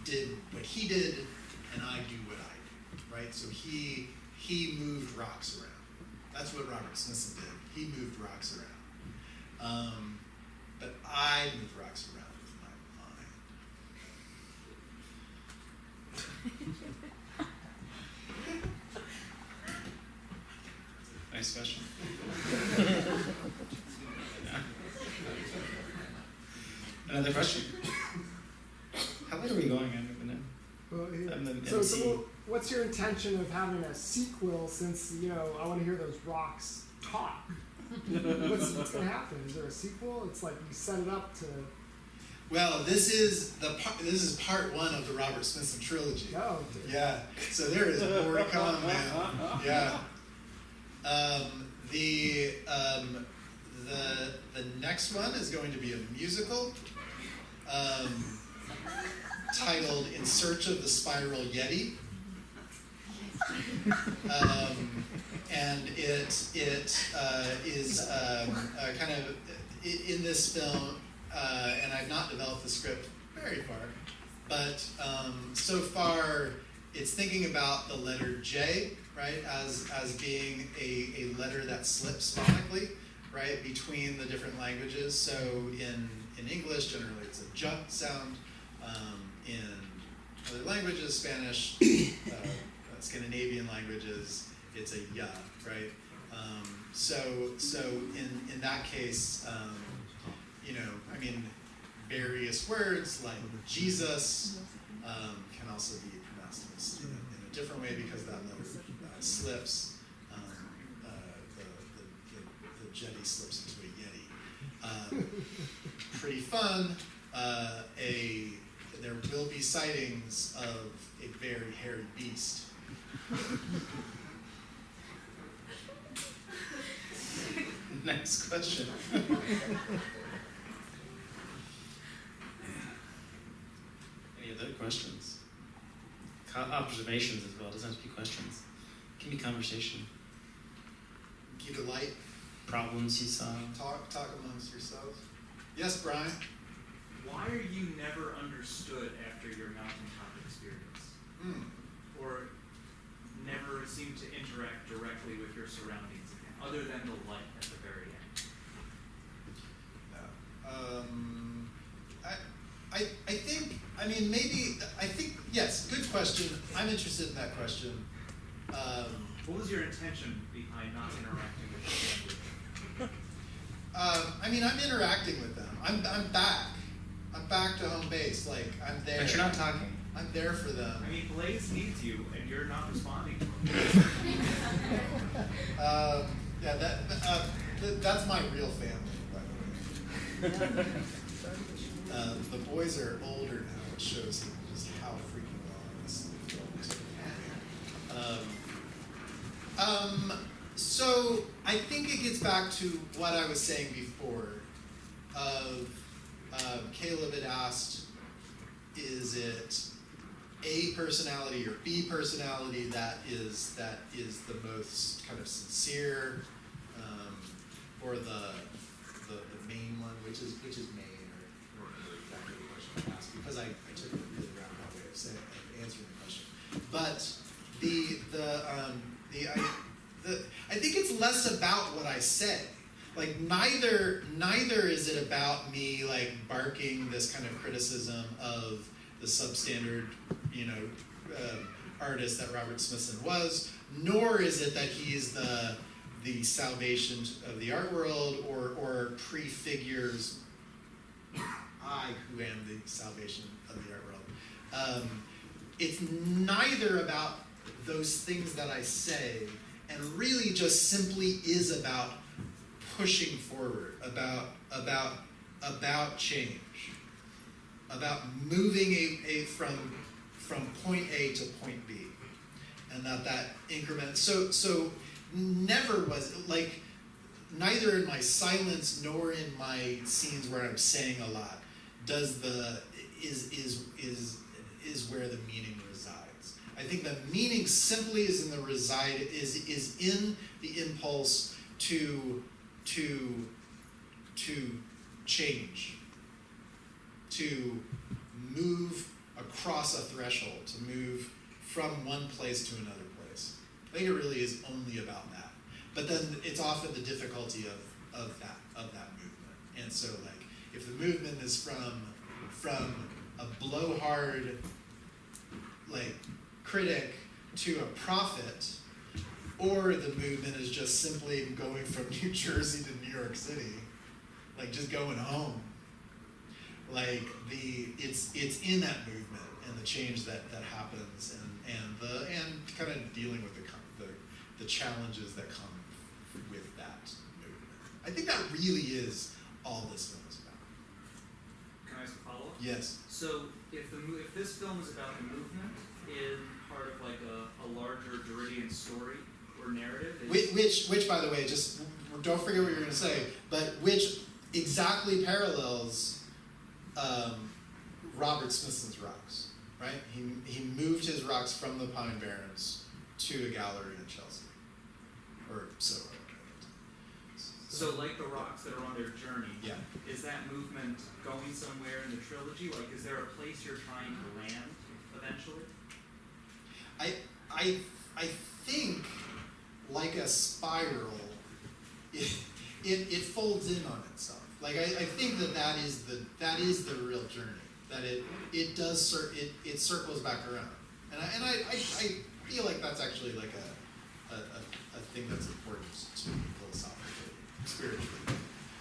did what he did and I do what I do, right? So he moved rocks around. That's what Robert Smithson did. He moved rocks around. But I moved rocks around with my mind. Nice question. Yeah. Another question? How late are we going? I don't even know. Well, I'm the so MC. what's your intention of having a sequel, since, I want to hear those rocks talk? What's going to happen? Is there a sequel? It's like you set it up to... Well, this is part one of the Robert Smithson trilogy. Oh, dude. Yeah, so there is more to come, man. Yeah. The next one is going to be a musical titled "In Search of the Spiral Yeti," and it is kind of in this film, and I've not developed the script very far, but so far it's thinking about the letter J, right, as being a letter that slips phonically, right, between the different languages. So in English, generally it's a J sound. In other languages, Spanish, Scandinavian languages, it's a ya, right? So in that case, I mean, various words like Jesus can also be pronounced in a different way because that letter slips. The jetty slips into a yeti. Pretty fun. There will be sightings of a very hairy beast. Nice. Next question. Any other questions? Observations as well. It doesn't have to be questions. It can be conversation. Keep it light. Problems you saw. Talk amongst yourselves. Yes, Brian? Why are you never understood after your mountaintop experience? Or never seem to interact directly with your surroundings again, other than the light at the very end? I think, yes, good question. I'm interested in that question. What was your intention behind not interacting with them? I'm interacting with them. I'm back. I'm back to home base. Like, I'm there. But you're not talking. I'm there for them. I mean, Blaze needs you, and you're not responding to him. That's my real family, by the way. The boys are older now, which shows just how freaking well I'm listening to them. So I think it gets back to what I was saying before. Caleb had asked, is it A personality or B personality that is the most kind of sincere, or the main one, which is main, or exactly the question I asked, because I took a really roundabout way of answering the question. But I think it's less about what I say. Like, neither is it about me like barking this kind of criticism of the substandard, artist that Robert Smithson was, nor is it that he's the salvation of the art world, or prefigures I who am the salvation of the art world. It's neither about those things that I say, and really just simply is about pushing forward, about change, about moving from point A to point B, and that increment. So never was like, neither in my silence nor in my scenes where I'm saying a lot is where the meaning resides. I think the meaning simply is in the impulse to change, to move across a threshold, to move from one place to another place. I think it really is only about that. But then it's often the difficulty of that movement. And so, like, if the movement is from a blowhard like critic to a prophet, or the movement is just simply going from New Jersey to New York City, like just going home. Like it's in that movement and the change that happens, and kind of dealing with the challenges that come with that movement. I think that really is all this film is about. Can I ask a follow-up? Yes. So if this film is about the movement in part of like a larger Derridian story or narrative, Which, by the way, just don't forget what you're going to say, but which exactly parallels Robert Smithson's rocks, right? He moved his rocks from the Pine Barrens to a gallery in Chelsea, or Soho. So like the rocks that are on their journey, Yeah. is that movement going somewhere in the trilogy? Like, is there a place you're trying to land eventually? I think, like a spiral, it folds in on itself. Like I think that is the real journey. That it circles back around, and I feel like that's actually like a thing that's important to me philosophically, spiritually.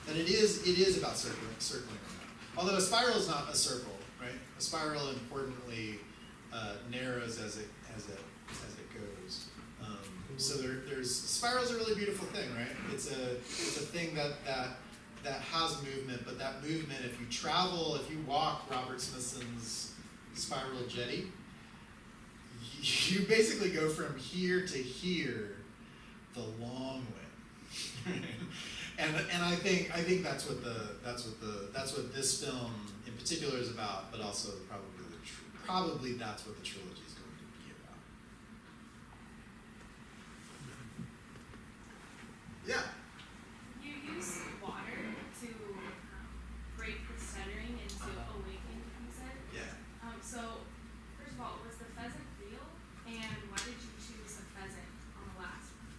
That it is about circling around. Although a spiral is not a circle, right? A spiral importantly narrows as it goes. So there's spiral's a really beautiful thing, right? It's a thing that has movement, but that movement, if you walk Robert Smithson's spiral jetty, you basically go from here to here the long way. and I think that's what this film in particular is about, but also probably that's what the trilogy is going to be about. Yeah. You use water to break the stuttering and to awaken, you said? Yeah. So, first of all, was the pheasant real? And why did you choose a pheasant on the last one?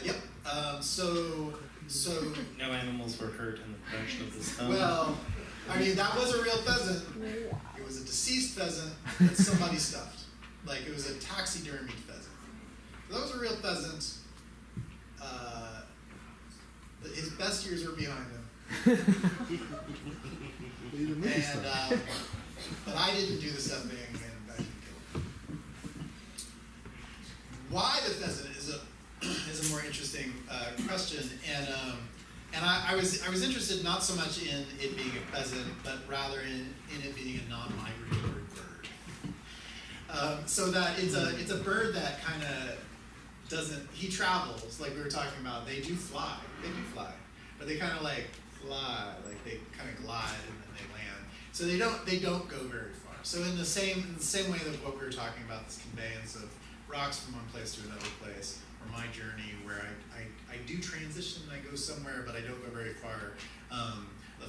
Yep. So No animals were hurt in the production of this film. well, I mean that was a real pheasant. It was a deceased pheasant that somebody stuffed. Like it was a taxidermied pheasant. So that was a real pheasant. His best years were behind him. And but I didn't do the stuffing, and I didn't kill him. Why the pheasant is a more interesting question, and I was interested not so much in it being a pheasant, but rather in it being a non-migratory bird. So that it's a bird that kind of doesn't. He travels, like we were talking about. They do fly, but they kind of like fly, like they kind of glide and then they land. So they don't go very far. So in the same way that what we were talking about, this conveyance of rocks from one place to another place, or my journey where I do transition and I go somewhere, but I don't go very far. The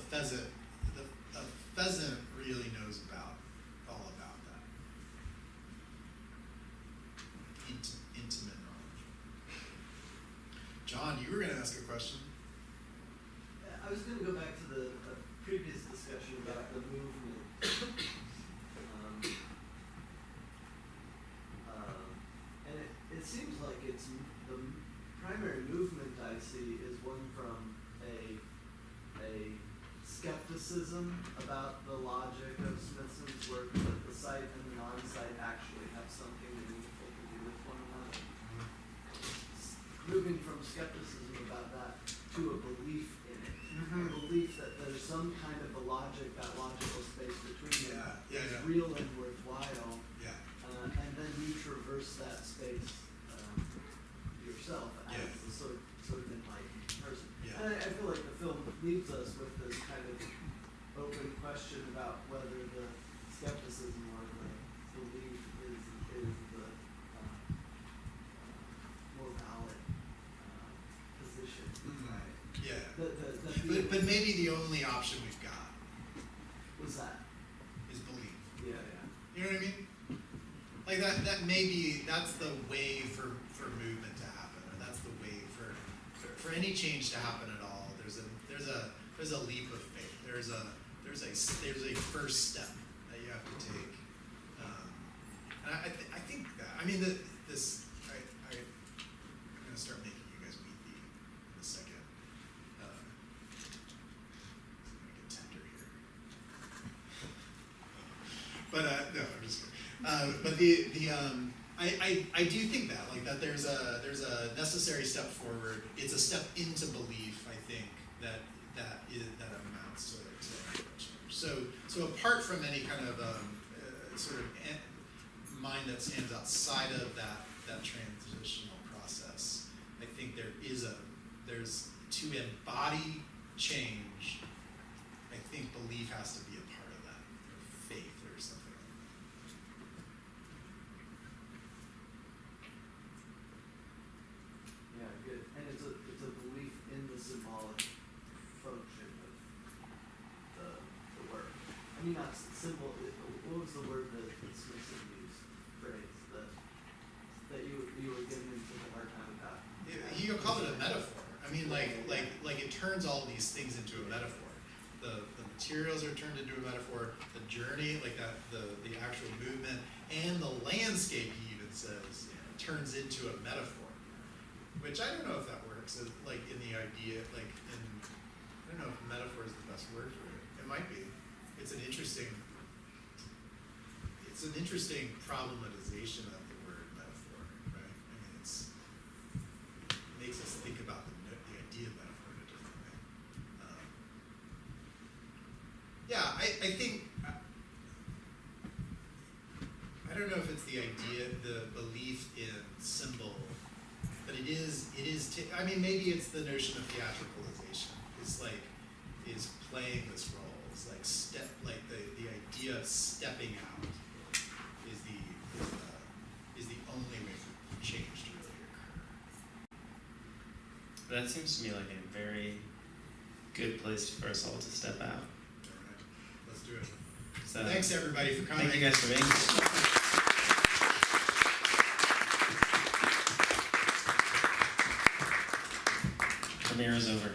pheasant really knows all about that. Intimate knowledge. John, you were going to ask a question. I was going to go back to the previous discussion about the movement. And it seems like it's the primary movement I see is one from a skepticism about the logic of Smithson's work, that the site and the non-site actually have something meaningful to do with one another. Moving from skepticism about that to a belief in it. A belief that there's some kind of a logic, that logical space between them is real and worthwhile. Yeah. And then you traverse that space yourself as a sort of enlightened person. Yeah. And I feel like the film leaves us with this kind of open question about whether the skepticism or the belief is the more valid position. Right? Yeah. But maybe the only option we've got What's that? is belief. Yeah. You know what I mean? Like that maybe that's the way for movement to happen, or that's the way for any change to happen at all. There's a leap of faith. There's a first step that you have to take. And I think that I'm gonna start making you guys meet me in a second. I'm gonna get tender here. But no, I'm just kidding. But I do think that that there's a necessary step forward. It's a step into belief. I think that amounts to much change. So apart from any kind of sort of mind that stands outside of that transitional process, I think there's to embody change. I think belief has to be a part of that, or faith, or something like that. Yeah, good. And it's a belief in the symbolic function of the work. I mean, not symbol. What was the word that Smithson used? Phrase that you were giving him such a hard time about. He called it a metaphor. I mean, like it turns all these things into a metaphor. The materials are turned into a metaphor. The journey, like that, the actual movement, and the landscape. He even says turns into a metaphor. Which I don't know if that works. Like in the idea, I don't know if metaphor is the best word for it. It might be. It's an interesting problematization of the word metaphor, right? I mean, it makes us think about the idea of metaphor in a different way. I think, I don't know if it's the idea, the belief in symbol, but it it is, I mean, maybe it's the notion of theatricalization, is playing this role, is the idea of stepping out is the only way for change to really occur. That seems to me like a very good place for us all to step out. All right, let's do it. So, Thanks everybody for coming. thank you guys for being here. Premiere is over.